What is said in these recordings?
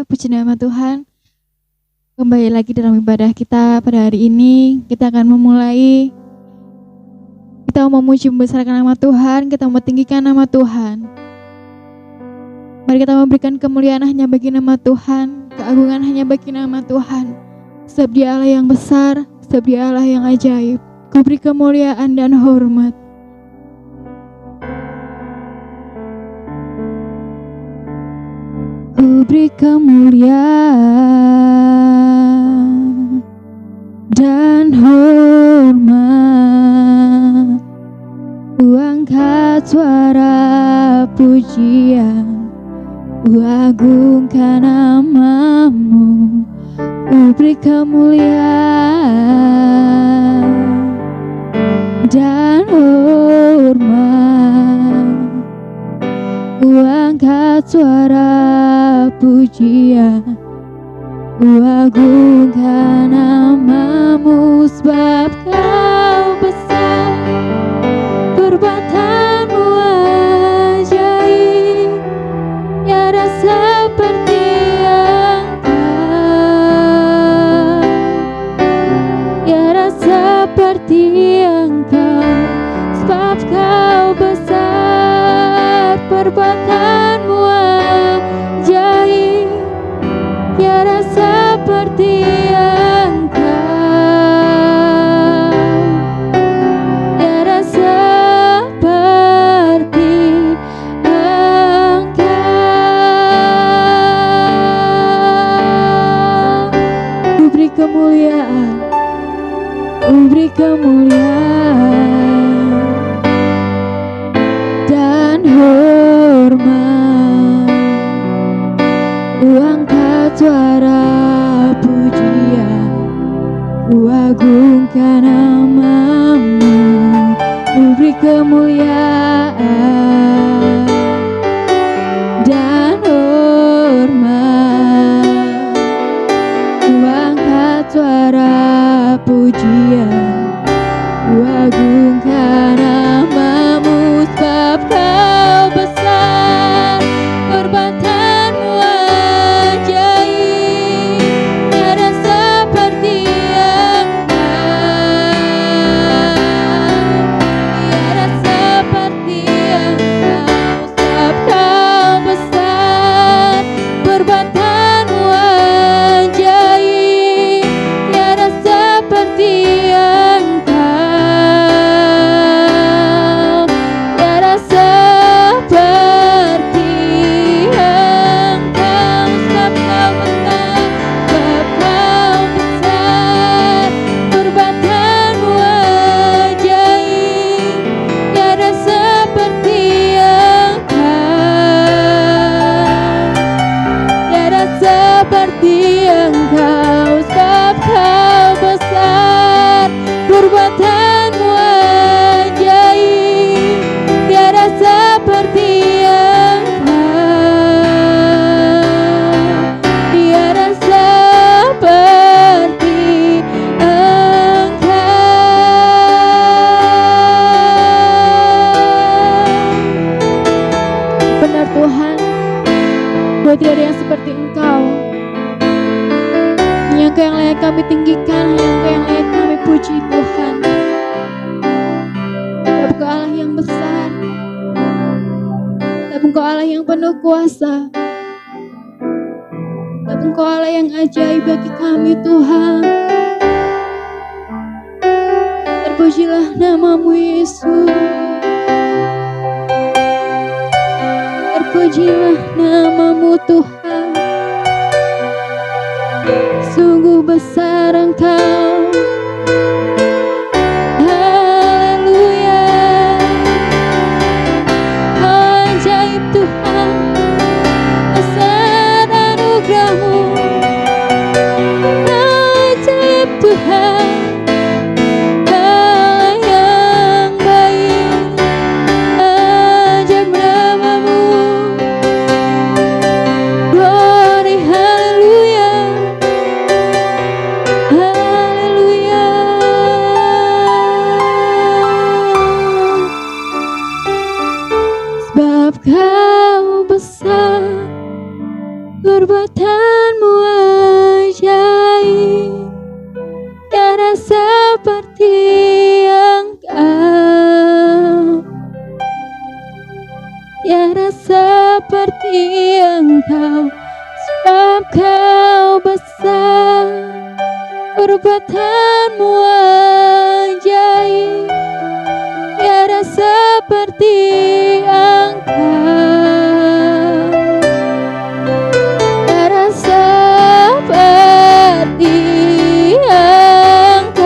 puji nama Tuhan. Kembali lagi dalam ibadah kita pada hari ini. Kita akan memulai. Kita mau memuji membesarkan nama Tuhan. Kita mau tinggikan nama Tuhan. Mari kita memberikan kemuliaan hanya bagi nama Tuhan. Keagungan hanya bagi nama Tuhan. Sebab Dia Allah yang besar. Sebab Dia Allah yang ajaib. Ku beri kemuliaan dan hormat. Ku beri kemuliaan dan hormat. Ku angkat suara pujian, ku agungkan nama-Mu. Ku beri kemuliaan dan hormat. Ku angkat suara pujian, ku agungkan nama-Mu. Sebab Kau besar, perbuatan-Mu ajaib, tiada seperti Engkau, tiada seperti Engkau. Sebab Kau besar, perbuatan-Mu ajaib, tiada seperti Engkau, tiada seperti Engkau. Ku beri kemuliaan, ku beri kemuliaan dan hormat. Ku angkat suara pujian, ku agungkan nama-Mu. Ku beri kemuliaan dan hormat. Ku angkat suara pujian, ku agungkan nama-Mu. Sebab Kau besar, perbuatan-Mu ajaib, tiada seperti Engkau, tiada seperti Engkau. Sebab Kau besar, perbuatan-Mu ajaib, tiada seperti Engkau, tiada seperti Engkau. Sebab Kau besar, sebab Kau besar, perbuatan-Mu ajaib, tiada seperti Engkau, tiada seperti Engkau. Sebab Kau besar, perbuatan-Mu ajaib, tiada seperti Engkau, tiada seperti Engkau. Benar Tuhan, buat tiada yang seperti Engkau. Hanya Engkau yang layak kami tinggikan, hanya Engkau yang layak kami puji Tuhan. Sebab Engkau Allah yang besar, sebab Engkau Allah yang penuh kuasa, sebab Engkau Allah yang ajaib bagi kami Tuhan. Terpujilah nama-Mu Yesus, terpujilah nama-Mu Tuhan. Sungguh besar Engkau, haleluya. Ajaib Tuhan, besar anugerah-Mu. Ajaib Tuhan, Allah yang baik. Ajaib nama-Mu, glory, haleluya. Haleluya. Perbuatanmu ajaib, tiada seperti Engkau, tiada seperti Engkau, sebab Kau besar. Perbuatanmu ajaib, tiada seperti Engkau, tiada seperti Engkau,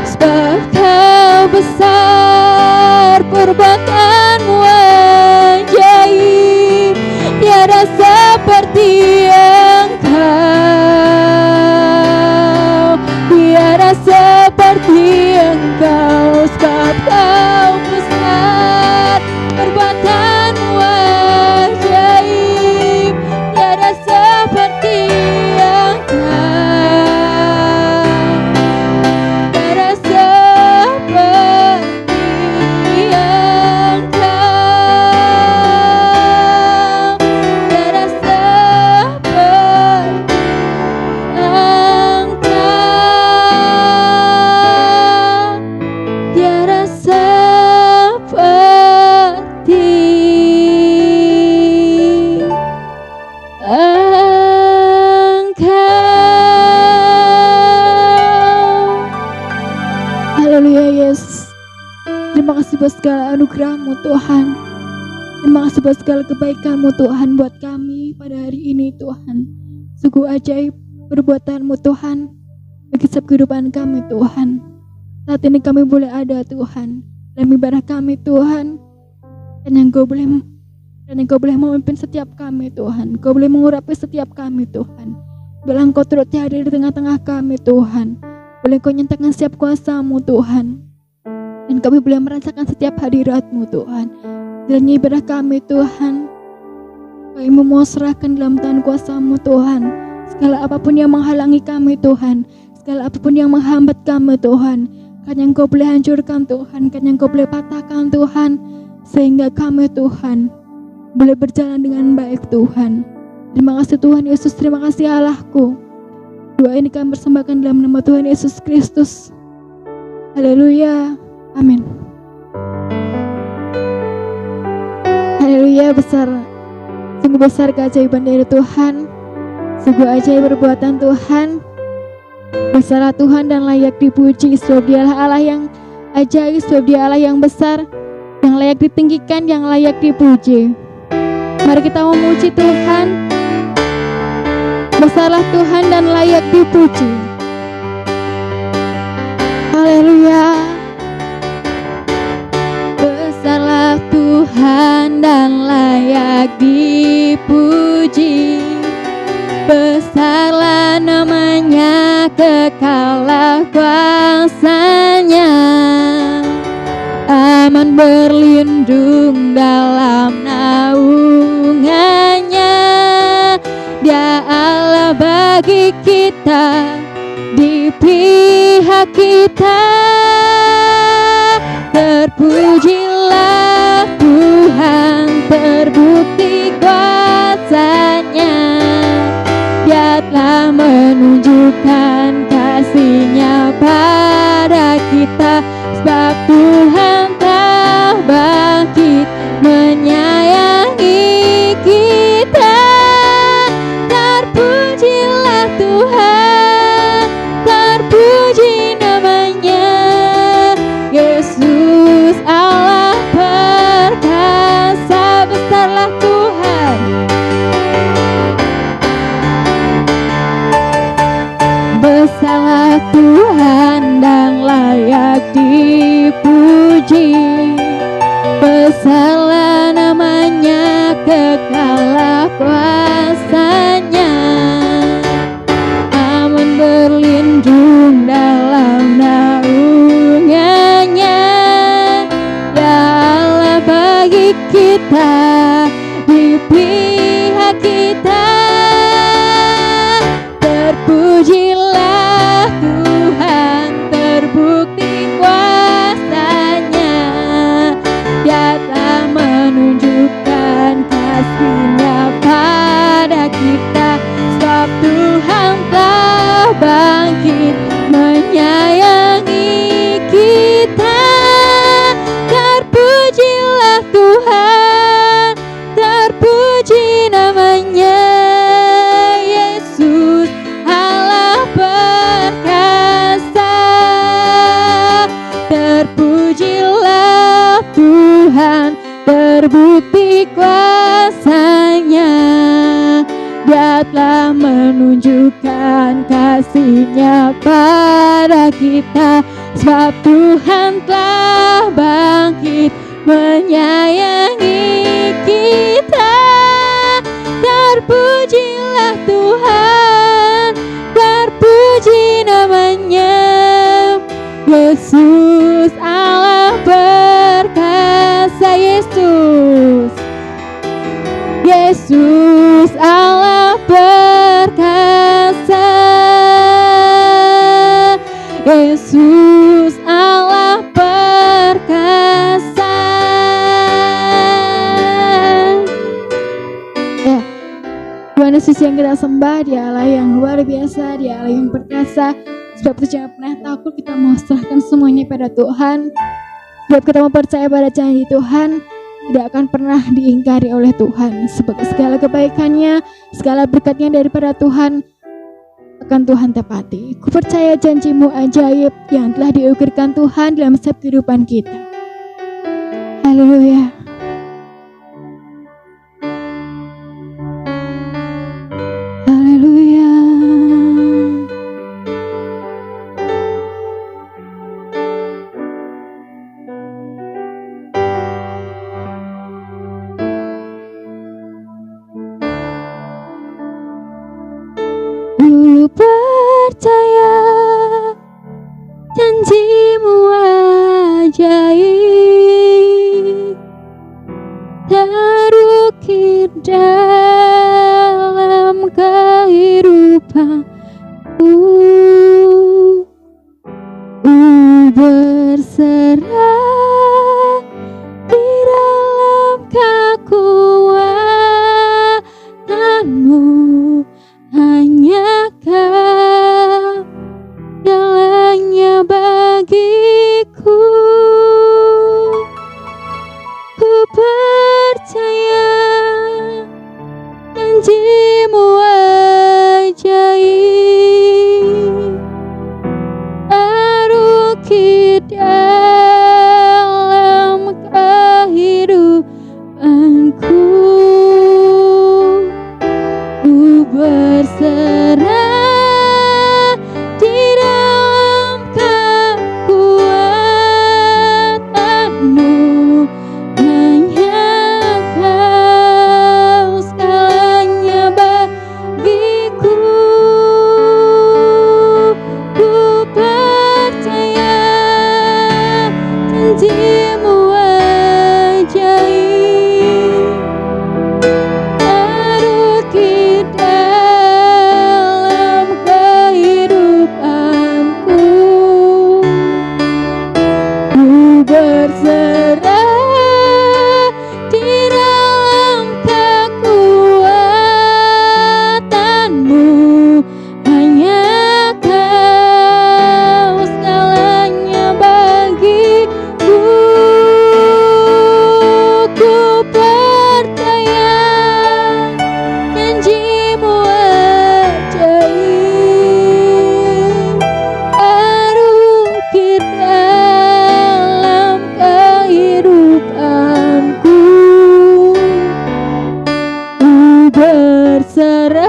sebab Kau besar. Perbuatanmu ajaib, tiada seperti Engkau, tiada seperti Engkau, sebab Kau besar. Perbuatanmu ajaib, tiada seperti Engkau, tiada seperti Engkau, tiada seperti tiada seperti Engkau. Haleluya Yesus. Terima kasih buat segala anugerah-Mu Tuhan. Terima kasih buat segala kebaikan-Mu Tuhan buat kami pada hari ini Tuhan. Sungguh ajaib perbuatan-Mu Tuhan bagi setiap kehidupan kami Tuhan. Saat ini kami boleh ada Tuhan dalam ibadah kami Tuhan, dan Engkau boleh memimpin setiap kami Tuhan. Kau boleh mengurapi setiap kami Tuhan. Bila Engkau turut hadir di tengah-tengah kami Tuhan, boleh Kau nyatakan setiap kuasa-Mu Tuhan, dan kami boleh merasakan setiap hadirat-Mu Tuhan dalam ibadah kami Tuhan. Kami mau serahkan dalam tangan kuasa-Mu Tuhan segala apapun yang menghalangi kami Tuhan, segala apapun yang menghambat kami Tuhan. Kan yang Kau boleh hancurkan Tuhan, kan yang Kau boleh patahkan Tuhan, sehingga kami Tuhan boleh berjalan dengan baik Tuhan. Terima kasih Tuhan Yesus, terima kasih Allahku. Doa ini kami persembahkan dalam nama Tuhan Yesus Kristus. Haleluya, amin. Haleluya, besar, sungguh besar keajaiban dari Tuhan, sungguh ajaib perbuatan Tuhan. Besarlah Tuhan dan layak dipuji, sebab Dialah Allah yang ajaib, sebab Dia Allah yang besar, yang layak ditinggikan, yang layak dipuji. Mari kita memuji Tuhan. Besarlah Tuhan dan layak dipuji. Haleluya. Besarlah Tuhan dan layak dipuji. Besarlah namanya, kekallah kuasanya. Aman berlindung dalam naungannya. Dia Allah bagi kita, di pihak kita. Terpujilah Tuhan, terbukti kuasanya. Dia telah menunjukkan kasih-Nya pada kita, sebab Tuhan telah bangkit menyayangi kita. Terpujilah Tuhan, terpuji namanya. Yesus Allah perkasa, besarlah Tuhan. Besarlah Tuhan dan layak dipuji. Besarlah namanya, kekallah kuasanya. Aman berlindung dalam naungannya. Ya Allah bagi kita, di pihak kita. Terpujilah Tuhan, terbukti kuasanya. Dia telah menunjukkan kasih-Nya pada kita, sebab Tuhan telah bangkit menyayangi kita. Terpujilah Tuhan, terpuji namanya, Yesus Allah perkasa. Terpujilah Tuhan, terbukti kuasa-Nya. Dia telah menunjukkan kasih-Nya pada kita, sebab Tuhan telah bangkit menyayangi kita. Terpujilah Tuhan, terpuji namanya, Yesus Allah perkasa. Yesus, Yesus Allah perkasa, Yesus Allah perkasa. Ya, Tuhan Yesus yang kita sembah, Dia Allah yang luar biasa, Dia Allah yang perkasa. Sebab itu jangan pernah takut, kita mau serahkan semuanya pada Tuhan. Sebab kita mau percaya pada janji Tuhan tidak akan pernah diingkari oleh Tuhan. Sebab segala kebaikannya, segala berkatnya daripada Tuhan akan Tuhan tepati. Ku percaya janji-Mu ajaib yang telah diukirkan Tuhan dalam setiap kehidupan kita. Haleluya. Haleluya. Percaya janji-Mu ajaib, terukir dalam kehidupanku. Berserah di dalam kekuatan-Mu, hanya Kau jalannya bagiku. Ku percaya janji-Mu ajaib, terukir dalam kehidupanku. Ku berserah di dalam kekuatan-Mu, hanya Kau segalanya bagiku. Ku percaya janji-Mu ajaib, terukir dalam kehidupanku. Ku berserah di dalam kekuatan-Mu, hanya Kau segalanya bagiku. Ku percaya janji-Mu ajaib, terukir dalam kehidupanku. Ku berserah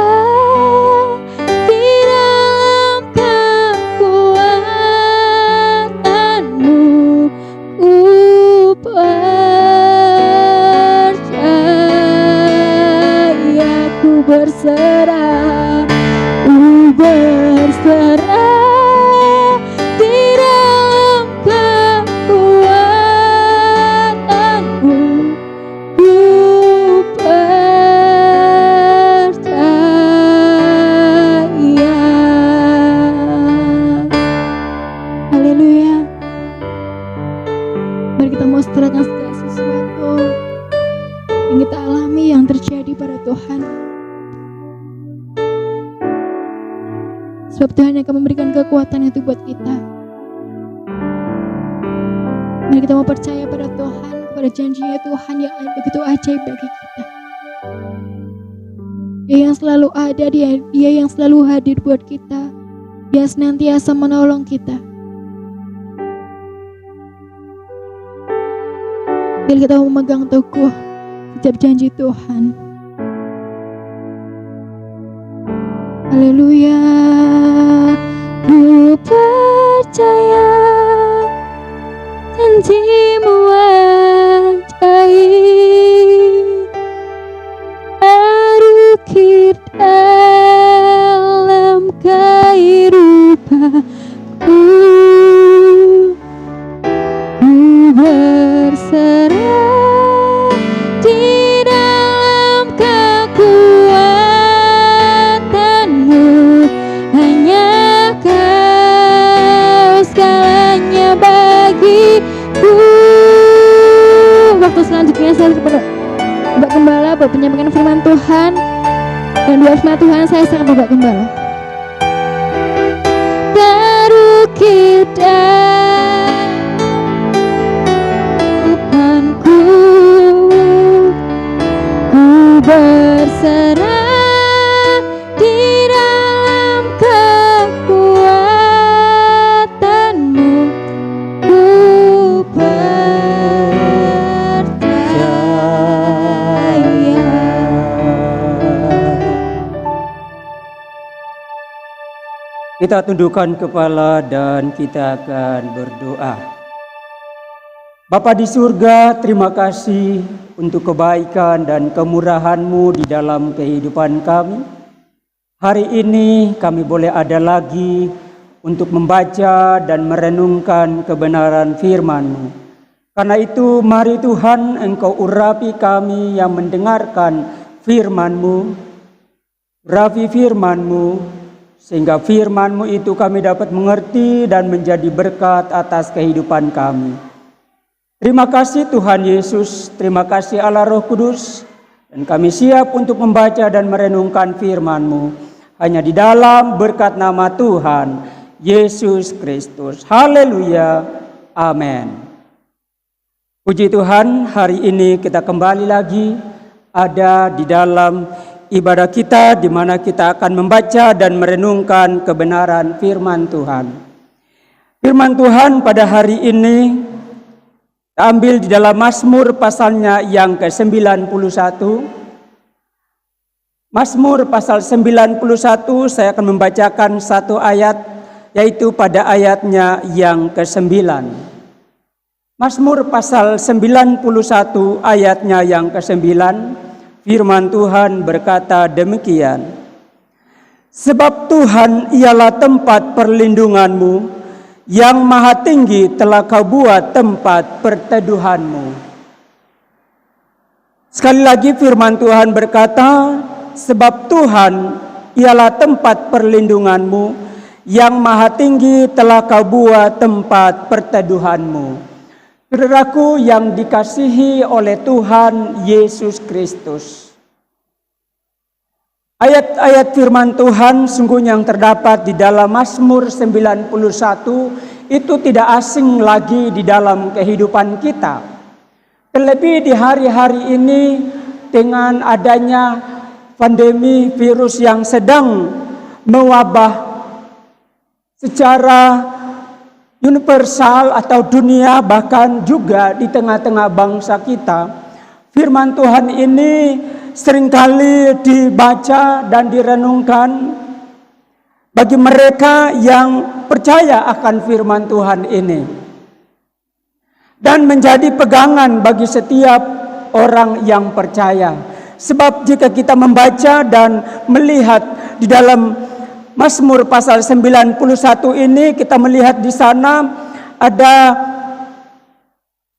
di dalam kekuatan-Mu. Ku percaya, ku berserah, ku berserah di dalam kekuatan-Mu. Ku percaya. Haleluya. Mari kita mau serahkan segala sesuatu yang kita alami, yang terjadi pada Tuhan. Sebab Tuhan yang akan memberikan kekuatan itu buat kita. Mari kita mau percaya pada Tuhan, pada janjinya Tuhan yang begitu ajaib bagi kita. Dia yang selalu ada, dia yang selalu hadir buat kita. Dia senantiasa menolong kita. Biar kita memegang teguh setiap janji Tuhan. Haleluya. Ku percaya janji-Mu ajaib, terukir dalam kehidupanku. Ku berserah di dalam kekuatan-Mu, hanya Kau segalanya bagiku. Waktu selanjutnya saya kepada Bapak Gembala buat penyampaian firman Tuhan, dan doa firman Tuhan saya serahkan Bapak Gembala. Terukir depanku, ku berserah di dalam kekuatan-Mu. Ku percaya. Kita tundukkan kepala dan kita akan berdoa. Bapa di surga, terima kasih untuk kebaikan dan kemurahan-Mu di dalam kehidupan kami. Hari ini kami boleh ada lagi untuk membaca dan merenungkan kebenaran firman-Mu. Karena itu mari Tuhan Engkau urapi kami yang mendengarkan firman-Mu. Urapi firman-Mu sehingga firman-Mu itu kami dapat mengerti dan menjadi berkat atas kehidupan kami. Terima kasih Tuhan Yesus, terima kasih Allah Roh Kudus, dan kami siap untuk membaca dan merenungkan firman-Mu hanya di dalam berkat nama Tuhan Yesus Kristus. Haleluya, amin. Puji Tuhan, hari ini kita kembali lagi ada di dalam ibadah kita, di mana kita akan membaca dan merenungkan kebenaran firman Tuhan. Firman Tuhan pada hari ini ambil di dalam Mazmur pasalnya yang ke-91. Mazmur pasal 91, saya akan membacakan satu ayat, yaitu pada ayatnya yang ke-9. Mazmur pasal 91 ayatnya yang ke-9. Firman Tuhan berkata demikian. Sebab Tuhan ialah tempat perlindungan-Mu, yang maha tinggi telah Kau buat tempat perteduhan-Mu. Sekali lagi firman Tuhan berkata, sebab Tuhan ialah tempat perlindungan-Mu, yang maha tinggi telah Kau buat tempat perteduhan-Mu. Saudaraku yang dikasihi oleh Tuhan Yesus Kristus. Ayat-ayat firman Tuhan sungguh yang terdapat di dalam Mazmur 91 itu tidak asing lagi di dalam kehidupan kita. Terlebih di hari-hari ini dengan adanya pandemi virus yang sedang mewabah secara universal atau dunia, bahkan juga di tengah-tengah bangsa kita. Firman Tuhan ini seringkali dibaca dan direnungkan bagi mereka yang percaya akan firman Tuhan ini, dan menjadi pegangan bagi setiap orang yang percaya. Sebab jika kita membaca dan melihat di dalam Mazmur pasal 91 ini, kita melihat di sana ada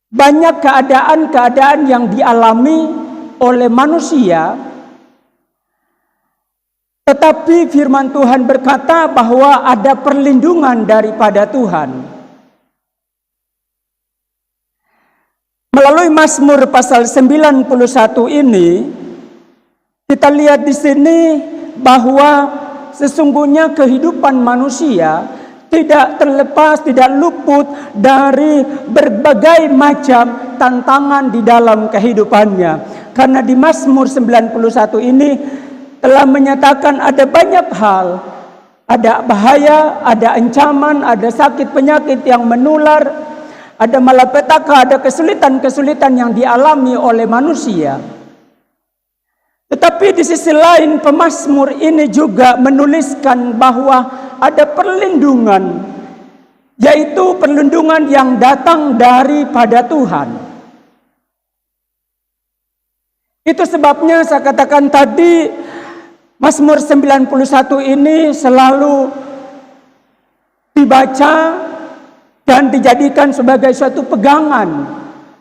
banyak keadaan-keadaan yang dialami oleh manusia. Tetapi firman Tuhan berkata bahwa ada perlindungan daripada Tuhan. Melalui Mazmur pasal 91 ini, kita lihat di sini bahwa sesungguhnya kehidupan manusia tidak terlepas, tidak luput dari berbagai macam tantangan di dalam kehidupannya. Karena di Mazmur 91 ini telah menyatakan ada banyak hal, ada bahaya, ada ancaman, ada sakit penyakit yang menular, ada malapetaka, ada kesulitan-kesulitan yang dialami oleh manusia. Tetapi di sisi lain pemazmur ini juga menuliskan bahwa ada perlindungan, yaitu perlindungan yang datang daripada Tuhan. Itu sebabnya saya katakan tadi, Mazmur 91 ini selalu dibaca dan dijadikan sebagai suatu pegangan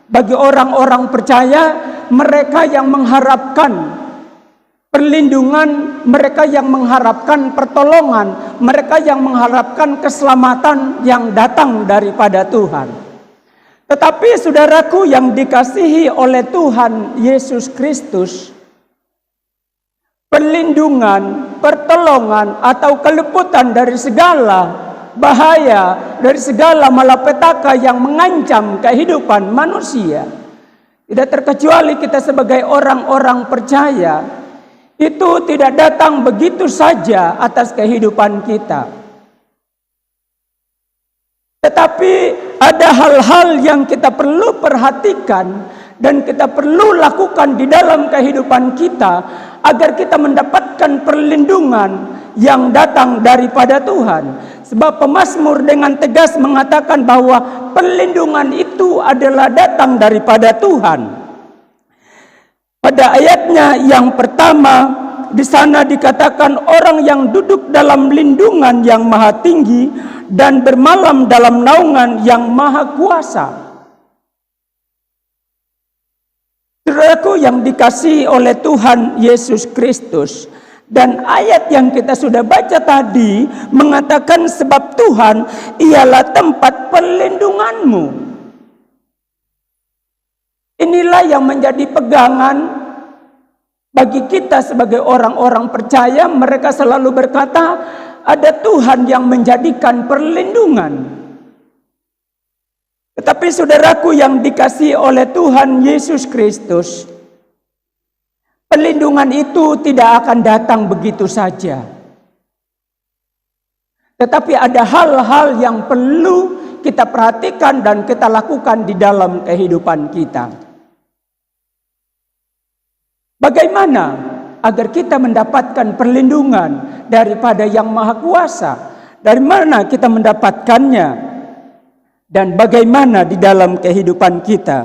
bagi orang-orang percaya, mereka yang mengharapkan perlindungan, mereka yang mengharapkan pertolongan, mereka yang mengharapkan keselamatan yang datang daripada Tuhan. Tetapi saudaraku yang dikasihi oleh Tuhan Yesus Kristus, perlindungan, pertolongan atau keleputan dari segala bahaya, dari segala malapetaka yang mengancam kehidupan manusia, tidak terkecuali kita sebagai orang-orang percaya, itu tidak datang begitu saja atas kehidupan kita. Tetapi ada hal-hal yang kita perlu perhatikan dan kita perlu lakukan di dalam kehidupan kita agar kita mendapatkan perlindungan yang datang daripada Tuhan. Sebab pemazmur dengan tegas mengatakan bahwa perlindungan itu adalah datang daripada Tuhan. Pada ayatnya yang pertama, di sana dikatakan orang yang duduk dalam lindungan yang maha tinggi dan bermalam dalam naungan yang maha kuasa. Saudaraku yang dikasihi oleh Tuhan Yesus Kristus, dan ayat yang kita sudah baca tadi mengatakan sebab Tuhan ialah tempat perlindunganmu. Inilah yang menjadi pegangan bagi kita sebagai orang-orang percaya. Mereka selalu berkata, ada Tuhan yang menjadikan perlindungan. Tetapi saudaraku yang dikasihi oleh Tuhan Yesus Kristus, perlindungan itu tidak akan datang begitu saja. Tetapi ada hal-hal yang perlu kita perhatikan dan kita lakukan di dalam kehidupan kita. Bagaimana agar kita mendapatkan perlindungan daripada Yang Maha Kuasa? Dari mana kita mendapatkannya? Dan bagaimana di dalam kehidupan kita?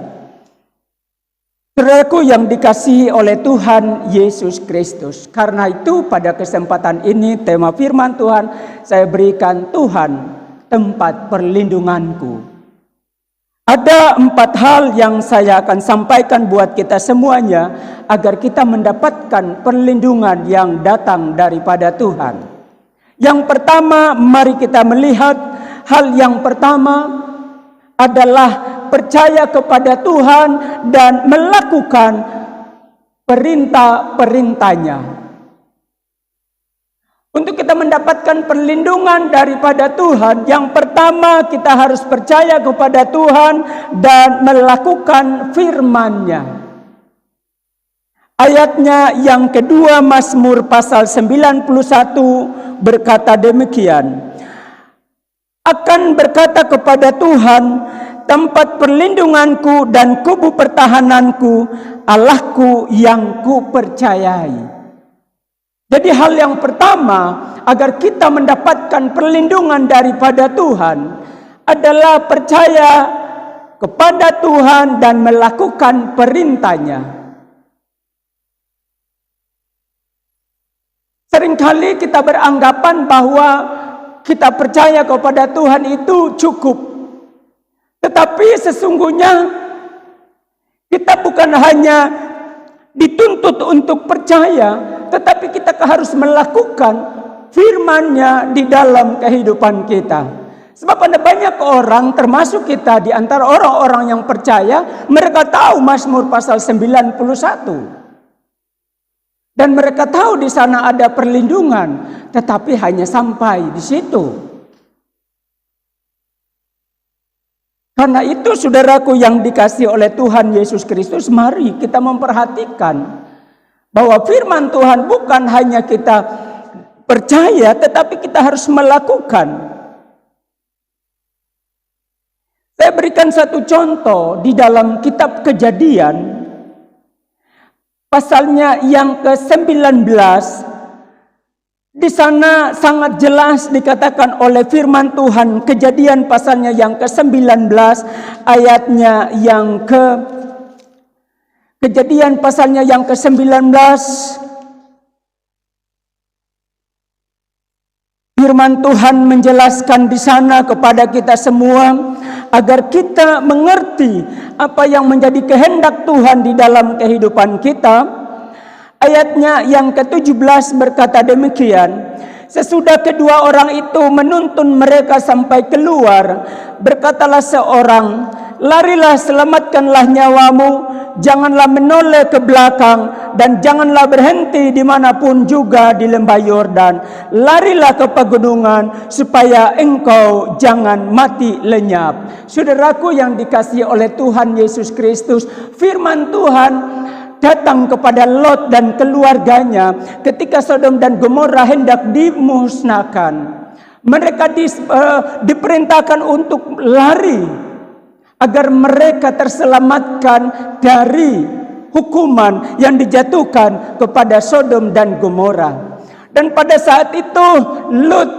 Saudaraku yang dikasihi oleh Tuhan Yesus Kristus. Karena itu pada kesempatan ini tema firman Tuhan saya berikan, Tuhan tempat perlindunganku. Ada 4 hal yang saya akan sampaikan buat kita semuanya agar kita mendapatkan perlindungan yang datang daripada Tuhan. Yang pertama, mari kita melihat hal yang pertama adalah percaya kepada Tuhan dan melakukan perintah-perintahnya. Untuk kita mendapatkan perlindungan daripada Tuhan, yang pertama kita harus percaya kepada Tuhan dan melakukan firman-Nya. Ayatnya yang kedua, Mazmur pasal 91 berkata demikian, akan berkata kepada Tuhan, tempat perlindunganku dan kubu pertahananku, Allahku yang kupercayai. Jadi hal yang pertama agar kita mendapatkan perlindungan daripada Tuhan adalah percaya kepada Tuhan dan melakukan perintah-Nya. Seringkali kita beranggapan bahwa kita percaya kepada Tuhan itu cukup. Tetapi sesungguhnya kita bukan hanya dituntut untuk percaya, tetapi kita harus melakukan firman-Nya di dalam kehidupan kita. Sebab ada banyak orang, termasuk kita di antara orang-orang yang percaya, mereka tahu Mazmur pasal 91. Dan mereka tahu di sana ada perlindungan, tetapi hanya sampai di situ. Karena itu saudaraku yang dikasihi oleh Tuhan Yesus Kristus, mari kita memperhatikan bahwa firman Tuhan bukan hanya kita percaya, tetapi kita harus melakukan. Saya berikan satu contoh di dalam kitab Kejadian, pasalnya yang ke-19. Di sana sangat jelas dikatakan oleh firman Tuhan, Kejadian pasalnya yang ke-19 ayatnya yang Kejadian pasalnya yang ke-19. Firman Tuhan menjelaskan di sana kepada kita semua agar kita mengerti apa yang menjadi kehendak Tuhan di dalam kehidupan kita. Ayatnya yang ke-17 berkata demikian, sesudah kedua orang itu menuntun mereka sampai keluar, berkatalah seorang, larilah, selamatkanlah nyawamu, janganlah menoleh ke belakang, dan janganlah berhenti dimanapun juga di lembah Yordan. Larilah ke pegunungan, supaya engkau jangan mati lenyap. Saudaraku yang dikasihi oleh Tuhan Yesus Kristus, firman Tuhan datang kepada Lot dan keluarganya ketika Sodom dan Gomora hendak dimusnahkan. Mereka diperintahkan untuk lari agar mereka terselamatkan dari hukuman yang dijatuhkan kepada Sodom dan Gomora. Dan pada saat itu Lot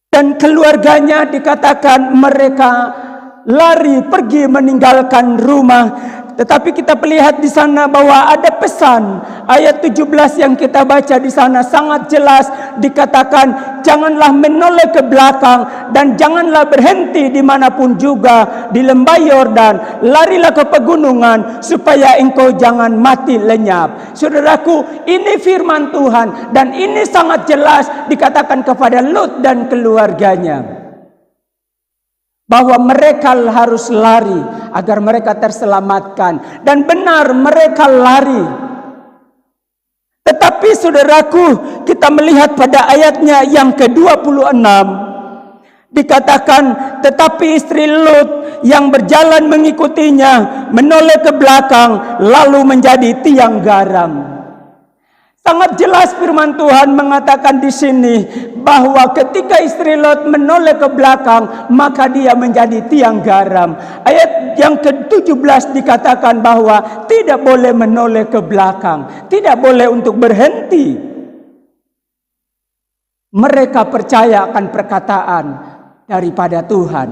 dan keluarganya dikatakan mereka lari pergi meninggalkan rumah. Tetapi kita melihat di sana bahwa ada pesan. Ayat 17 yang kita baca di sana sangat jelas dikatakan, janganlah menoleh ke belakang dan janganlah berhenti dimanapun juga di lembah Yordan. Larilah ke pegunungan supaya engkau jangan mati lenyap. Saudaraku, ini firman Tuhan dan ini sangat jelas dikatakan kepada Lot dan keluarganya, bahwa mereka harus lari agar mereka terselamatkan. Dan benar mereka lari. Tetapi saudaraku, kita melihat pada ayatnya yang ke-26. Dikatakan, tetapi istri Lot yang berjalan mengikutinya menoleh ke belakang lalu menjadi tiang garam. Sangat jelas firman Tuhan mengatakan di sini bahwa ketika istri Lot menoleh ke belakang, maka dia menjadi tiang garam. Ayat yang ke-17 dikatakan bahwa tidak boleh menoleh ke belakang, tidak boleh untuk berhenti. Mereka percaya akan perkataan daripada Tuhan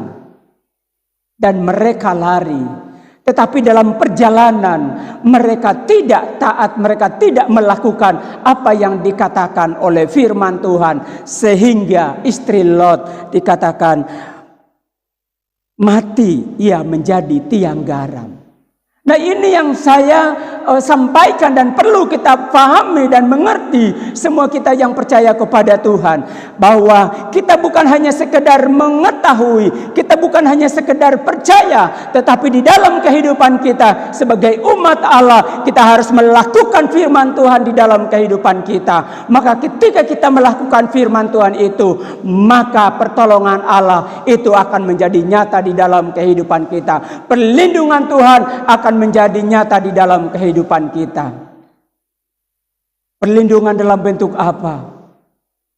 dan mereka lari. Tetapi dalam perjalanan mereka tidak taat, mereka tidak melakukan apa yang dikatakan oleh firman Tuhan. Sehingga istri Lot dikatakan mati, ia menjadi tiang garam. Nah, ini yang saya sampaikan dan perlu kita pahami dan mengerti semua kita yang percaya kepada Tuhan, bahwa kita bukan hanya sekedar mengetahui, kita bukan hanya sekedar percaya, tetapi di dalam kehidupan kita sebagai umat Allah, kita harus melakukan firman Tuhan di dalam kehidupan kita. Maka ketika kita melakukan firman Tuhan itu, maka pertolongan Allah itu akan menjadi nyata di dalam kehidupan kita. Perlindungan Tuhan akan menjadi nyata di dalam kehidupan kita. Perlindungan dalam bentuk apa?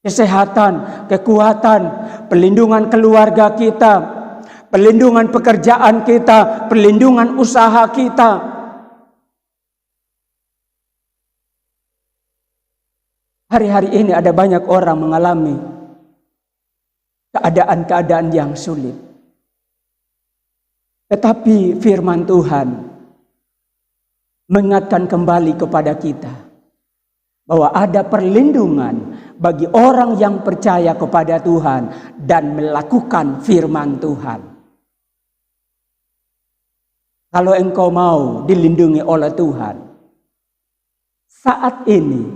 Kesehatan, kekuatan, perlindungan keluarga kita, perlindungan pekerjaan kita, perlindungan usaha kita. Hari-hari ini ada banyak orang mengalami keadaan-keadaan yang sulit. Tetapi firman Tuhan mengingatkan kembali kepada kita bahwa ada perlindungan bagi orang yang percaya kepada Tuhan dan melakukan firman Tuhan. Kalau engkau mau dilindungi oleh Tuhan, saat ini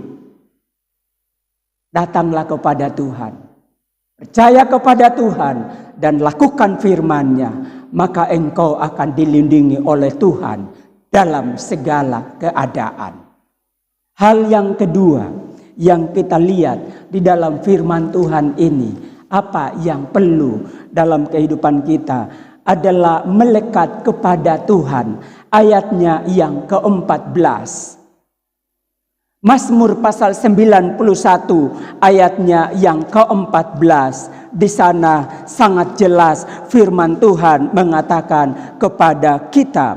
datanglah kepada Tuhan, percaya kepada Tuhan dan lakukan firman-Nya, maka engkau akan dilindungi oleh Tuhan dalam segala keadaan. Hal yang kedua yang kita lihat di dalam firman Tuhan ini, apa yang perlu dalam kehidupan kita adalah melekat kepada Tuhan. Ayatnya yang ke-14. Mazmur pasal 91 ayatnya yang ke-14. Di sana sangat jelas firman Tuhan mengatakan kepada kita,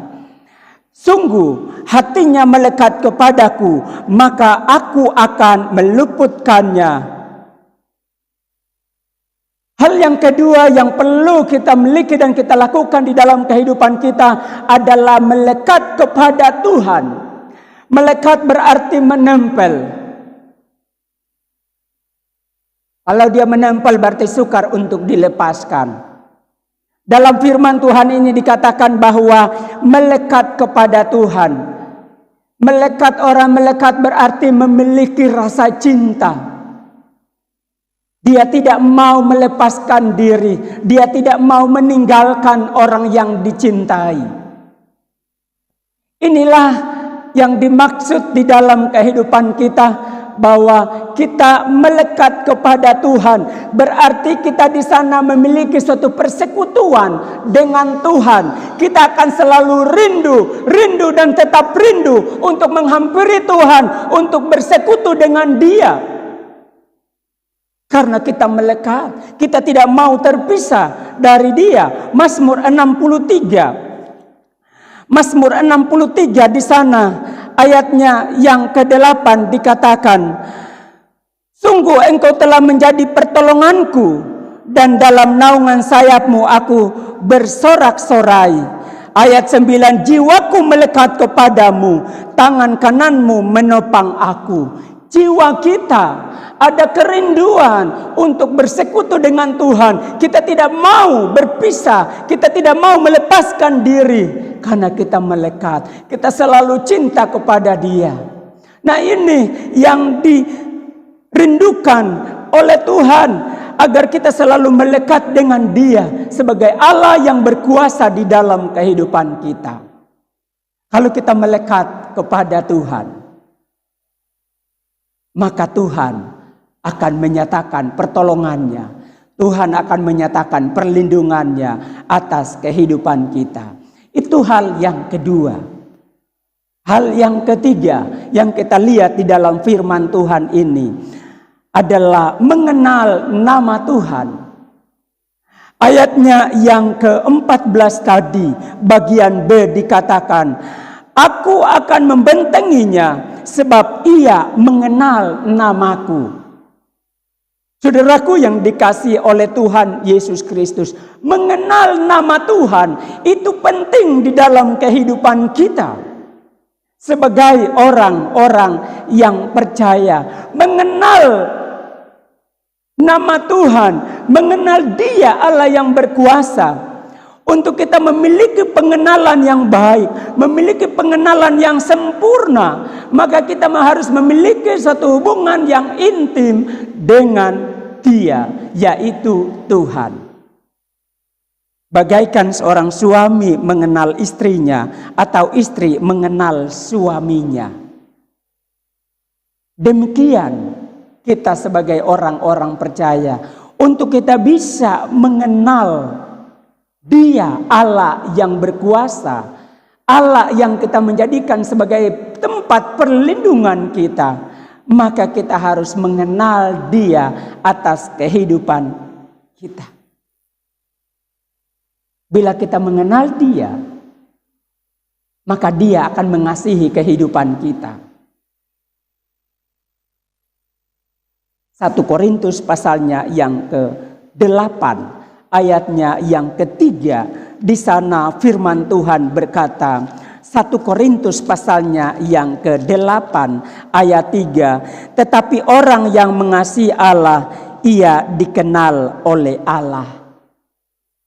sungguh hatinya melekat kepadaku, maka aku akan meluputkannya. Hal yang kedua yang perlu kita miliki dan kita lakukan di dalam kehidupan kita adalah melekat kepada Tuhan. Melekat berarti menempel. Kalau dia menempel berarti sukar untuk dilepaskan. Dalam firman Tuhan ini dikatakan bahwa melekat kepada Tuhan. Melekat, orang melekat berarti memiliki rasa cinta. Dia tidak mau melepaskan diri. Dia tidak mau meninggalkan orang yang dicintai. Inilah yang dimaksud di dalam kehidupan kita, bahwa kita melekat kepada Tuhan. Berarti kita di sana memiliki suatu persekutuan dengan Tuhan. Kita akan selalu rindu dan tetap rindu untuk menghampiri Tuhan, untuk bersekutu dengan Dia. Karena kita melekat, kita tidak mau terpisah dari Dia. Mazmur 63. Mazmur 63 di sana ayatnya yang ke-8 dikatakan, sungguh engkau telah menjadi pertolonganku, dan dalam naungan sayapmu aku bersorak-sorai. Ayat 9, jiwaku melekat kepadamu, tangan kananmu menopang aku. Jiwa kita ada kerinduan untuk bersekutu dengan Tuhan. Kita tidak mau berpisah, kita tidak mau melepaskan diri, karena kita melekat, kita selalu cinta kepada Dia. Nah, ini yang dirindukan oleh Tuhan, agar kita selalu melekat dengan Dia sebagai Allah yang berkuasa di dalam kehidupan kita. Kalau kita melekat kepada Tuhan, maka Tuhan akan menyatakan pertolongannya. Tuhan akan menyatakan perlindungannya atas kehidupan kita. Itu hal yang kedua. Hal yang ketiga yang kita lihat di dalam firman Tuhan ini adalah mengenal nama Tuhan. Ayatnya yang ke-14 tadi, bagian B dikatakan, aku akan membentenginya sebab ia mengenal namaku. Saudaraku yang dikasihi oleh Tuhan Yesus Kristus, mengenal nama Tuhan itu penting di dalam kehidupan kita. Sebagai orang-orang yang percaya, mengenal nama Tuhan, mengenal Dia Allah yang berkuasa. Untuk kita memiliki pengenalan yang baik, memiliki pengenalan yang sempurna, maka kita harus memiliki satu hubungan yang intim dengan Dia, yaitu Tuhan. Bagaikan seorang suami mengenal istrinya atau istri mengenal suaminya. Demikian kita sebagai orang-orang percaya, untuk kita bisa mengenal Dia Allah yang berkuasa, Allah yang kita menjadikan sebagai tempat perlindungan kita, maka kita harus mengenal Dia atas kehidupan kita. Bila kita mengenal Dia, maka Dia akan mengasihi kehidupan kita. 1 Korintus pasalnya yang ke-8. Ayatnya yang ketiga, di sana firman Tuhan berkata, 1 Korintus pasalnya yang ke-8 ayat 3, tetapi orang yang mengasihi Allah, ia dikenal oleh Allah.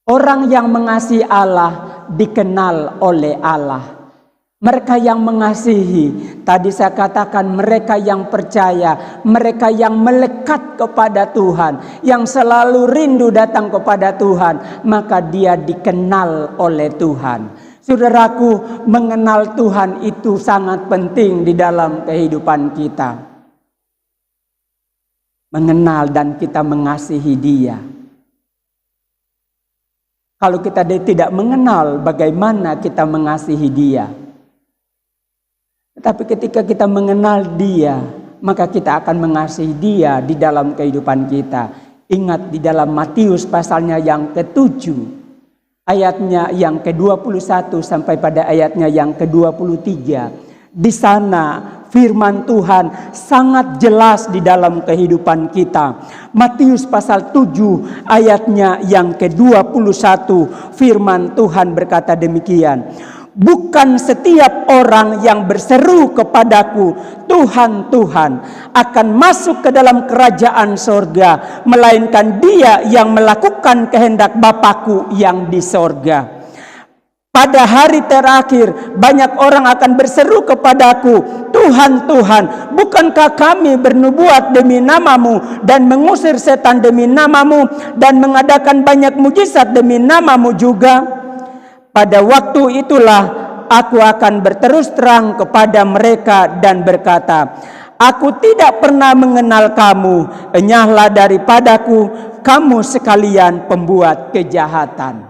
Orang yang mengasihi Allah dikenal oleh Allah. Mereka yang mengasihi, tadi saya katakan mereka yang percaya, mereka yang melekat kepada Tuhan, yang selalu rindu datang kepada Tuhan, maka dia dikenal oleh Tuhan. Saudaraku, mengenal Tuhan itu sangat penting di dalam kehidupan kita. Mengenal dan kita mengasihi Dia. Kalau kita tidak mengenal, bagaimana kita mengasihi Dia? Tetapi ketika kita mengenal Dia, maka kita akan mengasihi Dia di dalam kehidupan kita. Ingat di dalam Matius pasalnya yang ke-7, ayatnya yang ke-21 sampai pada ayatnya yang ke-23. Di sana firman Tuhan sangat jelas di dalam kehidupan kita. Matius pasal 7 ayatnya yang ke-21, firman Tuhan berkata demikian. Bukan setiap orang yang berseru kepadaku, Tuhan, Tuhan, akan masuk ke dalam kerajaan sorga, melainkan dia yang melakukan kehendak Bapakku yang di sorga. Pada hari terakhir, banyak orang akan berseru kepadaku, Tuhan, Tuhan, bukankah kami bernubuat demi namamu dan mengusir setan demi namamu dan mengadakan banyak mujizat demi namamu juga? Pada waktu itulah aku akan berterus terang kepada mereka dan berkata, aku tidak pernah mengenal kamu, enyahlah daripadaku, kamu sekalian pembuat kejahatan.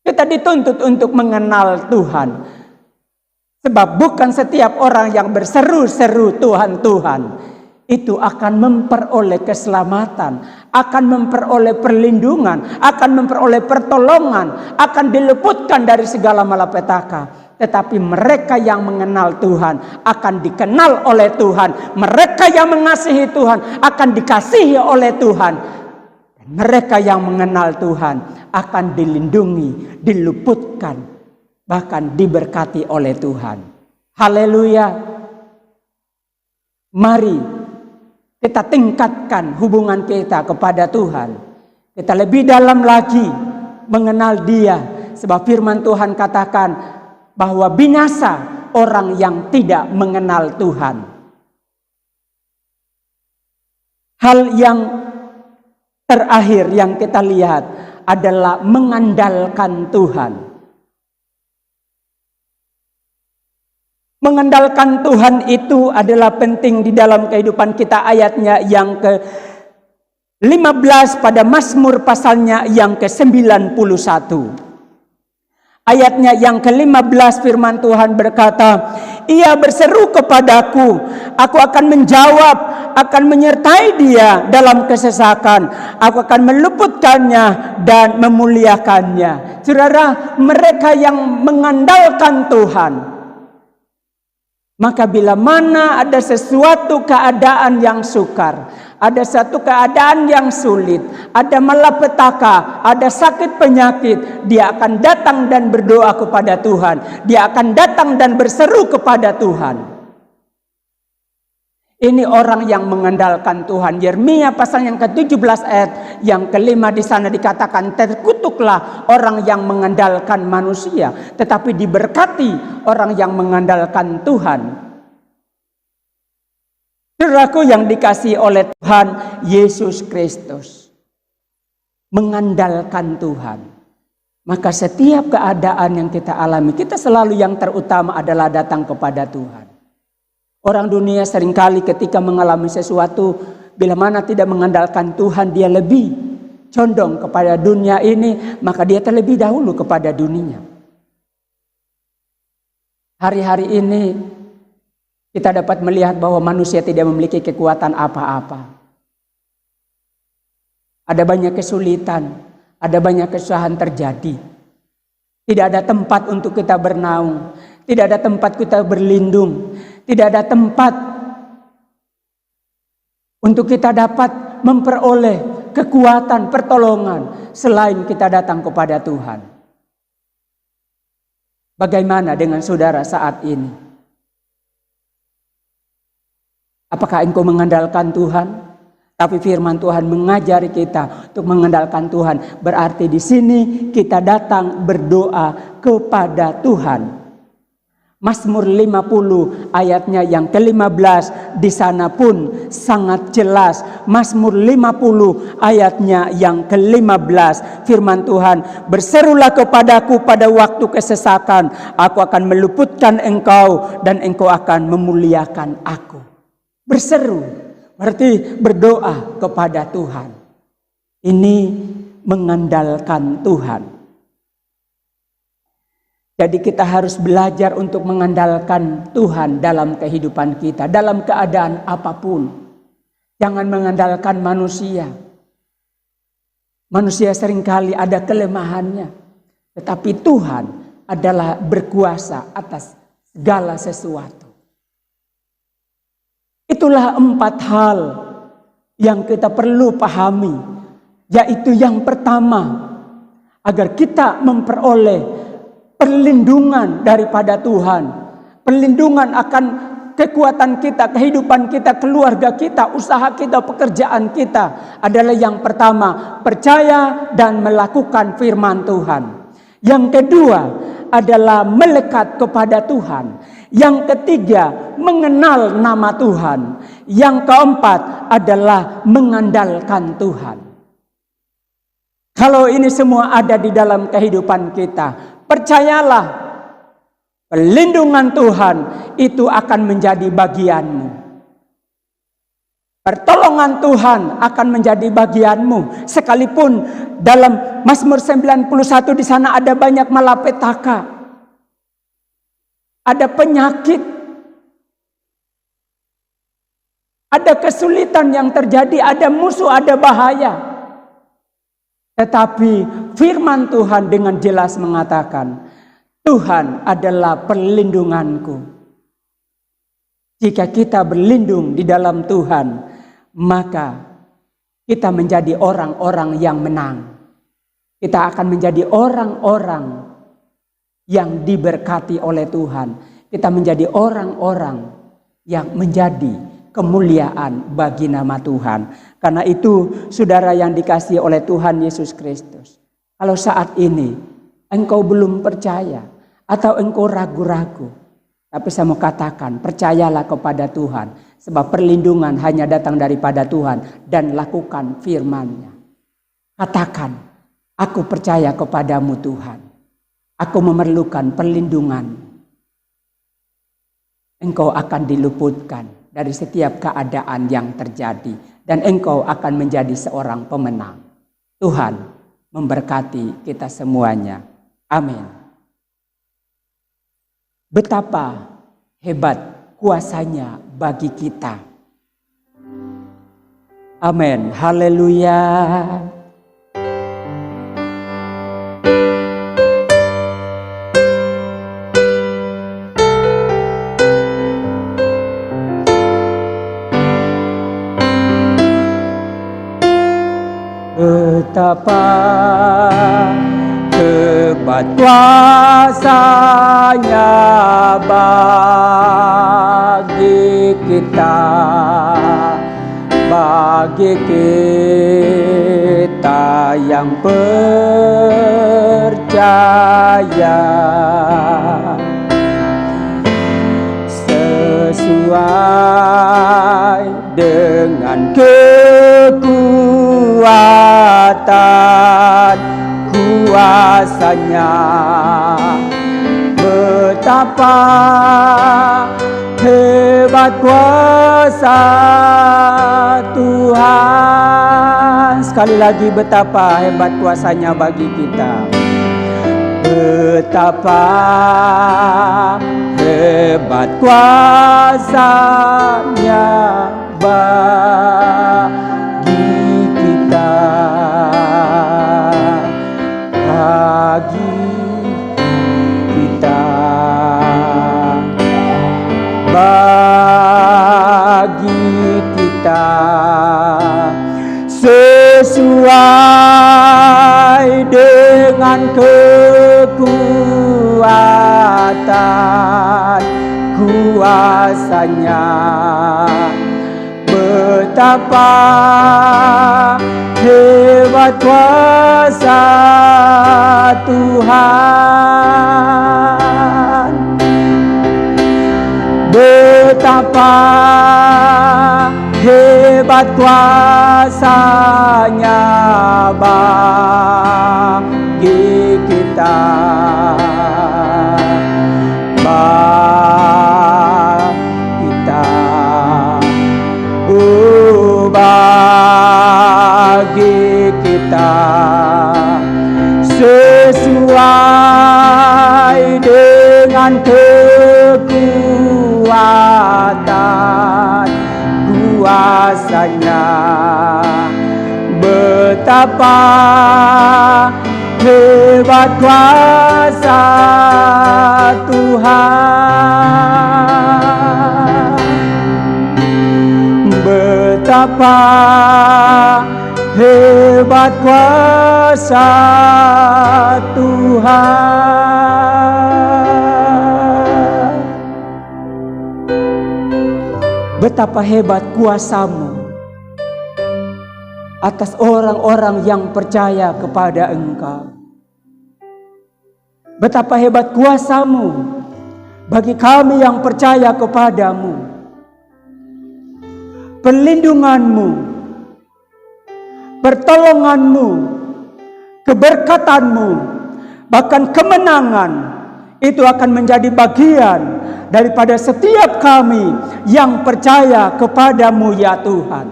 Kita dituntut untuk mengenal Tuhan. Sebab bukan setiap orang yang berseru-seru Tuhan, Tuhan, itu akan memperoleh keselamatan, akan memperoleh perlindungan, akan memperoleh pertolongan, akan diluputkan dari segala malapetaka. Tetapi mereka yang mengenal Tuhan akan dikenal oleh Tuhan. Mereka yang mengasihi Tuhan akan dikasihi oleh Tuhan. Dan mereka yang mengenal Tuhan akan dilindungi, diluputkan, bahkan diberkati oleh Tuhan. Haleluya. Mari kita tingkatkan hubungan kita kepada Tuhan. Kita lebih dalam lagi mengenal Dia. Sebab firman Tuhan katakan bahwa binasa orang yang tidak mengenal Tuhan. Hal yang terakhir yang kita lihat adalah mengandalkan Tuhan. Mengandalkan Tuhan itu adalah penting di dalam kehidupan kita. Ayatnya yang ke-15 pada Mazmur pasalnya yang ke-91. Ayatnya yang ke-15 firman Tuhan berkata, ia berseru kepadaku, aku akan menjawab, akan menyertai dia dalam kesesakan, aku akan meluputkannya dan memuliakannya. Saudara, mereka yang mengandalkan Tuhan, maka bila mana ada sesuatu keadaan yang sukar, ada satu keadaan yang sulit, ada malapetaka, ada sakit penyakit, dia akan datang dan berdoa kepada Tuhan. Dia akan datang dan berseru kepada Tuhan. Ini orang yang mengandalkan Tuhan. Yeremia pasal yang ke-17 ayat yang ke-5 di sana dikatakan, terkutuklah orang yang mengandalkan manusia, tetapi diberkati orang yang mengandalkan Tuhan. Saudaraku yang dikasihi oleh Tuhan Yesus Kristus, mengandalkan Tuhan. Maka setiap keadaan yang kita alami, kita selalu yang terutama adalah datang kepada Tuhan. Orang dunia seringkali ketika mengalami sesuatu, bila mana tidak mengandalkan Tuhan, dia lebih condong kepada dunia ini, maka dia terlebih dahulu kepada dunia. Hari-hari ini kita dapat melihat bahwa manusia tidak memiliki kekuatan apa-apa. Ada banyak kesulitan, ada banyak kesusahan terjadi. Tidak ada tempat untuk kita bernaung, tidak ada tempat kita berlindung, tidak ada tempat untuk kita dapat memperoleh kekuatan, pertolongan selain kita datang kepada Tuhan. Bagaimana dengan saudara saat ini? Apakah engkau mengandalkan Tuhan? Tapi firman Tuhan mengajari kita untuk mengandalkan Tuhan. Berarti di sini kita datang berdoa kepada Tuhan. Mazmur 50 ayatnya yang ke-15 di sana pun sangat jelas. Mazmur 50 ayatnya yang ke-15 firman Tuhan, berserulah kepadaku pada waktu kesesakan, aku akan meluputkan engkau dan engkau akan memuliakan aku. Berseru berarti berdoa kepada Tuhan. Ini mengandalkan Tuhan. Jadi kita harus belajar untuk mengandalkan Tuhan dalam kehidupan kita, dalam keadaan apapun. Jangan mengandalkan manusia. Manusia seringkali ada kelemahannya, tetapi Tuhan adalah berkuasa atas segala sesuatu. Itulah 4 hal yang kita perlu pahami, yaitu yang pertama, agar kita memperoleh perlindungan daripada Tuhan, perlindungan akan kekuatan kita, kehidupan kita, keluarga kita, usaha kita, pekerjaan kita adalah yang pertama, percaya dan melakukan firman Tuhan. Yang kedua adalah melekat kepada Tuhan. Yang ketiga, mengenal nama Tuhan. Yang keempat adalah mengandalkan Tuhan. Kalau ini semua ada di dalam kehidupan kita, percayalah, perlindungan Tuhan itu akan menjadi bagianmu. Pertolongan Tuhan akan menjadi bagianmu. Sekalipun dalam Mazmur 91 di sana ada banyak malapetaka, ada penyakit, ada kesulitan yang terjadi, ada musuh, ada bahaya. Tetapi firman Tuhan dengan jelas mengatakan, Tuhan adalah perlindunganku. Jika kita berlindung di dalam Tuhan, maka kita menjadi orang-orang yang menang. Kita akan menjadi orang-orang yang diberkati oleh Tuhan. Kita menjadi orang-orang yang menjadi kemuliaan bagi nama Tuhan. Karena itu, saudara yang dikasihi oleh Tuhan Yesus Kristus, kalau saat ini engkau belum percaya atau engkau ragu-ragu, tapi saya mau katakan, percayalah kepada Tuhan, sebab perlindungan hanya datang daripada Tuhan, dan lakukan firman-Nya. Katakan, aku percaya kepadamu Tuhan, aku memerlukan perlindungan. Engkau akan diluputkan dari setiap keadaan yang terjadi, dan engkau akan menjadi seorang pemenang. Tuhan memberkati kita semuanya. Amin. Betapa hebat kuasanya bagi kita. Amin. Haleluya. Betapa hebat kuasanya bagi kita, yang percaya, sesuai dengan kekuatan kuasanya. Betapa hebat kuasa Tuhan. Sekali lagi, betapa hebat kuasanya bagi kita. Betapa hebat kuasanya bagi kita, bagi kita, bagi kita, sesuai dengan kekuatan kuasanya. Betapa hebat kuasa Tuhan. betapa hebat kuasa-Nya bagi kita, bagi kita sesuai dengan kekuatan kuasa-Nya. Betapa hebat kuasa Tuhan, betapa hebat kuasa Tuhan. Betapa hebat kuasa-Mu atas orang-orang yang percaya kepada Engkau. Betapa hebat kuasa-Mu bagi kami yang percaya kepada-Mu. Perlindungan-Mu, pertolongan-Mu, keberkatan-Mu, bahkan kemenangan itu akan menjadi bagian daripada setiap kami yang percaya kepada-Mu ya Tuhan.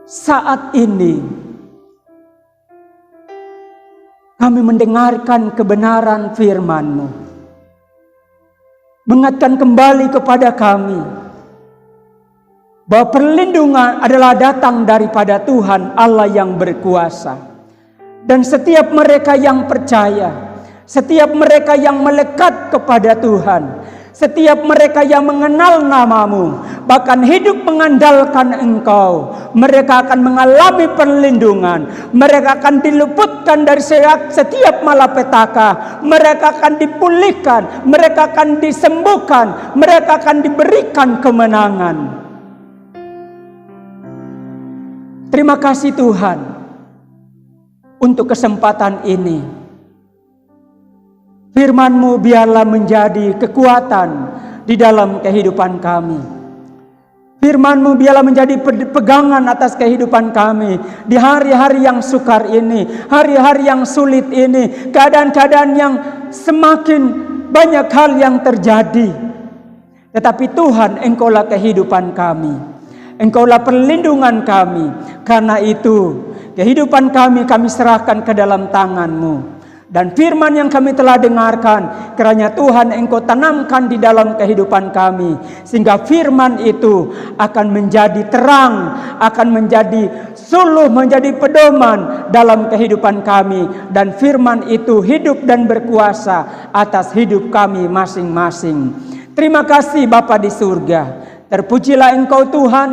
Saat ini kami mendengarkan kebenaran firman-Mu, mengingatkan kembali kepada kami bahwa perlindungan adalah datang daripada Tuhan Allah yang berkuasa. Dan setiap mereka yang percaya, setiap mereka yang melekat kepada Tuhan, setiap mereka yang mengenal nama-Mu, bahkan hidup mengandalkan Engkau, mereka akan mengalami perlindungan, mereka akan diluputkan dari setiap malapetaka, mereka akan dipulihkan, mereka akan disembuhkan, mereka akan diberikan kemenangan. Terima kasih Tuhan untuk kesempatan ini. Firman-Mu biarlah menjadi kekuatan di dalam kehidupan kami. Firman-Mu biarlah menjadi pegangan atas kehidupan kami di hari-hari yang sukar ini, hari-hari yang sulit ini, keadaan-keadaan yang semakin banyak hal yang terjadi. Tetapi Tuhan, Engkaulah kehidupan kami, Engkaulah perlindungan kami. Karena itu kehidupan kami serahkan ke dalam tangan-Mu. Dan firman yang kami telah dengarkan, kiranya Tuhan Engkau tanamkan di dalam kehidupan kami, sehingga firman itu akan menjadi terang, akan menjadi suluh, menjadi pedoman dalam kehidupan kami. Dan firman itu hidup dan berkuasa atas hidup kami masing-masing. Terima kasih Bapa di surga. Terpujilah Engkau Tuhan,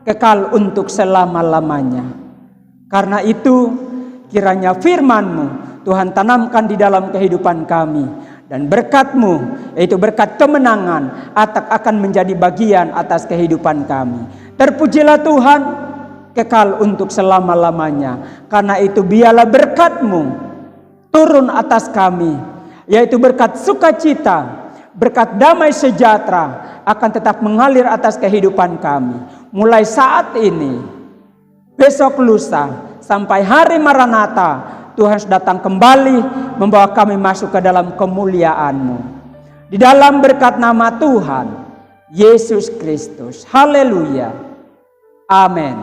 kekal untuk selama-lamanya. Karena itu kiranya firman-Mu Tuhan tanamkan di dalam kehidupan kami. Dan berkat-Mu, yaitu berkat kemenangan, akan menjadi bagian atas kehidupan kami. Terpujilah Tuhan, kekal untuk selama-lamanya. Karena itu biarlah berkat-Mu turun atas kami, yaitu berkat sukacita, berkat damai sejahtera akan tetap mengalir atas kehidupan kami. Mulai saat ini, besok lusa, sampai hari Maranatha, Tuhan datang kembali membawa kami masuk ke dalam kemuliaan-Mu. Di dalam berkat nama Tuhan Yesus Kristus. Haleluya. Amin.